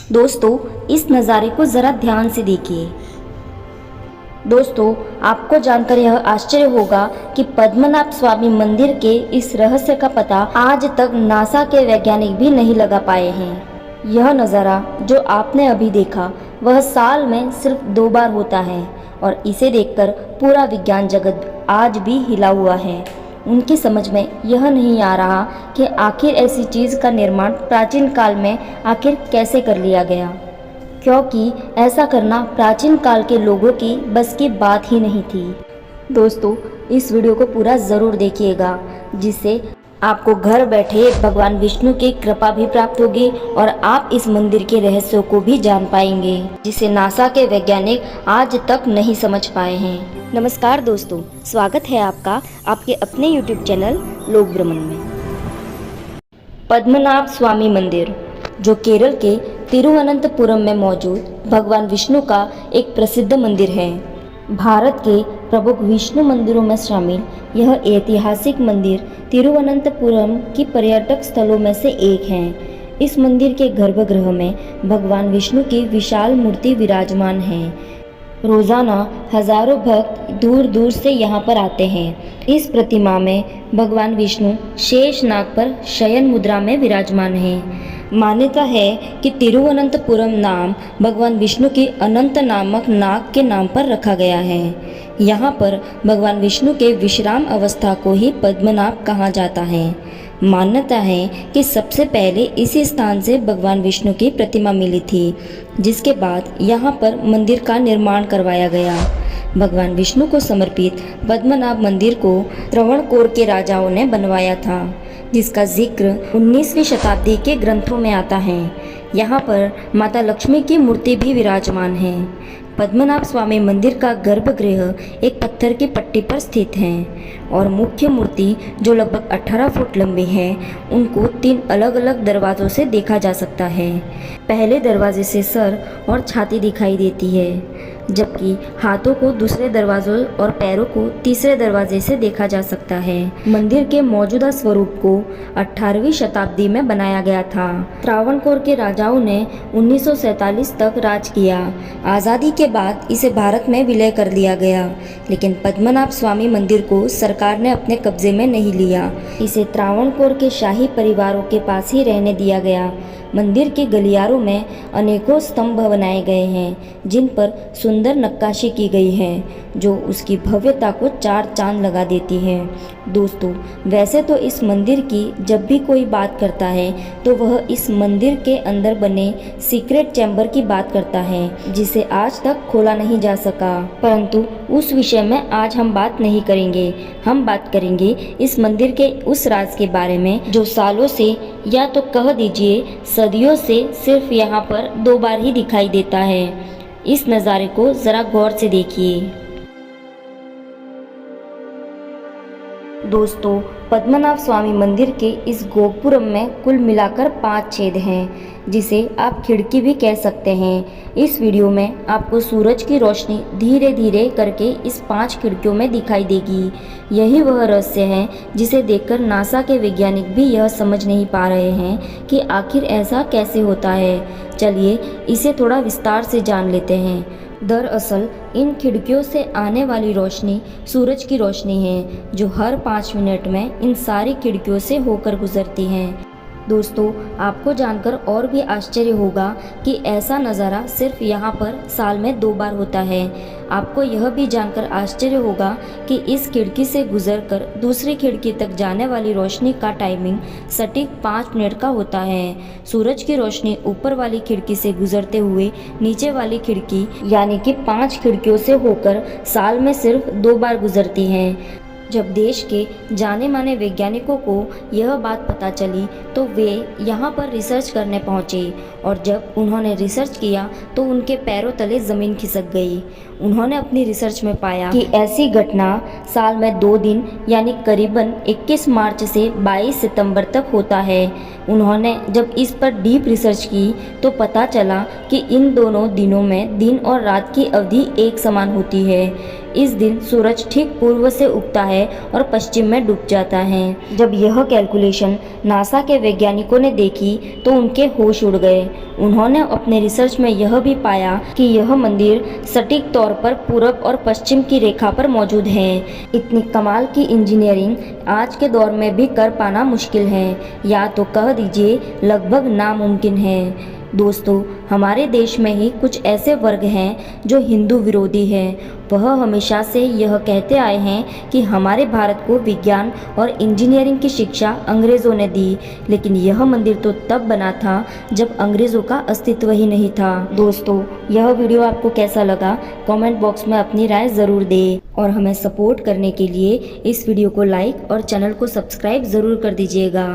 दोस्तों, इस नज़ारे को ज़रा ध्यान से देखिए। दोस्तों, आपको जानकर यह आश्चर्य होगा कि पद्मनाभ स्वामी मंदिर के इस रहस्य का पता आज तक नासा के वैज्ञानिक भी नहीं लगा पाए हैं। यह नज़ारा जो आपने अभी देखा वह साल में सिर्फ 2 बार होता है और इसे देखकर पूरा विज्ञान जगत आज भी हिला हुआ है। उनकी समझ में यह नहीं आ रहा कि आखिर ऐसी चीज़ का निर्माण प्राचीन काल में आखिर कैसे कर लिया गया, क्योंकि ऐसा करना प्राचीन काल के लोगों की बस की बात ही नहीं थी। दोस्तों, इस वीडियो को पूरा ज़रूर देखिएगा, जिससे आपको घर बैठे भगवान विष्णु की कृपा भी प्राप्त होगी और आप इस मंदिर के रहस्यों को भी जान पाएंगे, जिसे नासा के वैज्ञानिक आज तक नहीं समझ पाए हैं। नमस्कार दोस्तों, स्वागत है आपका आपके अपने YouTube चैनल लोक भ्रमण में। पद्मनाभ स्वामी मंदिर, जो केरल के तिरुवनंतपुरम में मौजूद भगवान विष्णु का एक प्रसिद्ध मंदिर है। भारत के प्रमुख विष्णु मंदिरों में शामिल यह ऐतिहासिक मंदिर तिरुवनंतपुरम की पर्यटक स्थलों में से एक है। इस मंदिर के गर्भगृह में भगवान विष्णु की विशाल मूर्ति विराजमान है। रोजाना हजारों भक्त दूर दूर से यहाँ पर आते हैं। इस प्रतिमा में भगवान विष्णु शेष नाग पर शयन मुद्रा में विराजमान हैं। मान्यता है कि तिरुवनंतपुरम नाम भगवान विष्णु की अनंत नामक नाग के नाम पर रखा गया है। यहाँ पर भगवान विष्णु के विश्राम अवस्था को ही पद्मनाभ कहा जाता है। मान्यता है कि सबसे पहले इसी स्थान से भगवान विष्णु की प्रतिमा मिली थी, जिसके बाद यहाँ पर मंदिर का निर्माण करवाया गया। भगवान विष्णु को समर्पित पद्मनाभ मंदिर को त्रावणकोर के राजाओं ने बनवाया था, जिसका जिक्र 19वीं शताब्दी के ग्रंथों में आता है। यहाँ पर माता लक्ष्मी की मूर्ति भी विराजमान है। पद्मनाभ स्वामी मंदिर का गर्भगृह एक पत्थर की पट्टी पर स्थित है और मुख्य मूर्ति, जो लगभग 18 फुट लंबी है, उनको 3 अलग अलग दरवाज़ों से देखा जा सकता है। पहले दरवाजे से सर और छाती दिखाई देती है, जबकि हाथों को दूसरे दरवाजों और पैरों को तीसरे दरवाजे से देखा जा सकता है। मंदिर के मौजूदा स्वरूप को 18वीं शताब्दी में बनाया गया था। त्रावणकोर के राजाओं ने 1947 तक राज किया। आज़ादी के बाद इसे भारत में विलय कर दिया गया, लेकिन पद्मनाभ स्वामी मंदिर को सरकार ने अपने कब्जे में नहीं लिया। इसे त्रावणकोर के शाही परिवारों के पास ही रहने दिया गया। मंदिर के गलियारों में अनेकों स्तंभ बनाए गए हैं, जिन पर सुंदर नक्काशी की गई है, जो उसकी भव्यता को 4 चांद लगा देती है। दोस्तों, वैसे तो इस मंदिर की जब भी कोई बात करता है तो वह इस मंदिर के अंदर बने सीक्रेट चैम्बर की बात करता है, जिसे आज तक खोला नहीं जा सका। परंतु उस विषय में आज हम बात नहीं करेंगे। हम बात करेंगे इस मंदिर के उस राज के बारे में, जो सालों से या तो कह दीजिए सदियों से सिर्फ यहाँ पर 2 बार ही दिखाई देता है। इस नज़ारे को ज़रा गौर से देखिए। दोस्तों, पद्मनाभ स्वामी मंदिर के इस गोपुरम में कुल मिलाकर 5 छेद हैं, जिसे आप खिड़की भी कह सकते हैं। इस वीडियो में आपको सूरज की रोशनी धीरे धीरे करके इस 5 खिड़कियों में दिखाई देगी। यही वह रहस्य है जिसे देखकर नासा के वैज्ञानिक भी यह समझ नहीं पा रहे हैं कि आखिर ऐसा कैसे होता है। चलिए इसे थोड़ा विस्तार से जान लेते हैं। दरअसल इन खिड़कियों से आने वाली रोशनी सूरज की रोशनी है, जो हर 5 मिनट में इन सारी खिड़कियों से होकर गुजरती हैं। दोस्तों, आपको जानकर और भी आश्चर्य होगा कि ऐसा नज़ारा सिर्फ यहाँ पर साल में 2 बार होता है। आपको यह भी जानकर आश्चर्य होगा कि इस खिड़की से गुजरकर दूसरी खिड़की तक जाने वाली रोशनी का टाइमिंग सटीक 5 मिनट का होता है। सूरज की रोशनी ऊपर वाली खिड़की से गुजरते हुए नीचे वाली खिड़की यानी कि 5 खिड़कियों से होकर साल में सिर्फ 2 बार गुजरती है। जब देश के जाने माने वैज्ञानिकों को यह बात पता चली तो वे यहाँ पर रिसर्च करने पहुँचे, और जब उन्होंने रिसर्च किया तो उनके पैरों तले ज़मीन खिसक गई। उन्होंने अपनी रिसर्च में पाया कि ऐसी घटना साल में 2 दिन यानी करीबन 21 मार्च से 22 सितंबर तक होता है। उन्होंने जब इस पर डीप रिसर्च की तो पता चला कि इन दोनों दिनों में दिन और रात की अवधि एक समान होती है। इस दिन सूरज ठीक पूर्व से उगता है और पश्चिम में डूब जाता है। जब यह कैलकुलेशन नासा के वैज्ञानिकों ने देखी तो उनके होश उड़ गए। उन्होंने अपने रिसर्च में यह भी पाया कि यह मंदिर सटीक तौर पर पूरब और पश्चिम की रेखा पर मौजूद है। इतनी कमाल की इंजीनियरिंग आज के दौर में भी कर पाना मुश्किल है, या तो कह दीजिए लगभग नामुमकिन है। दोस्तों, हमारे देश में ही कुछ ऐसे वर्ग हैं जो हिंदू विरोधी हैं। वह हमेशा से यह कहते आए हैं कि हमारे भारत को विज्ञान और इंजीनियरिंग की शिक्षा अंग्रेज़ों ने दी, लेकिन यह मंदिर तो तब बना था जब अंग्रेज़ों का अस्तित्व ही नहीं था। दोस्तों, यह वीडियो आपको कैसा लगा कमेंट बॉक्स में अपनी राय ज़रूर दें और हमें सपोर्ट करने के लिए इस वीडियो को लाइक और चैनल को सब्सक्राइब ज़रूर कर दीजिएगा।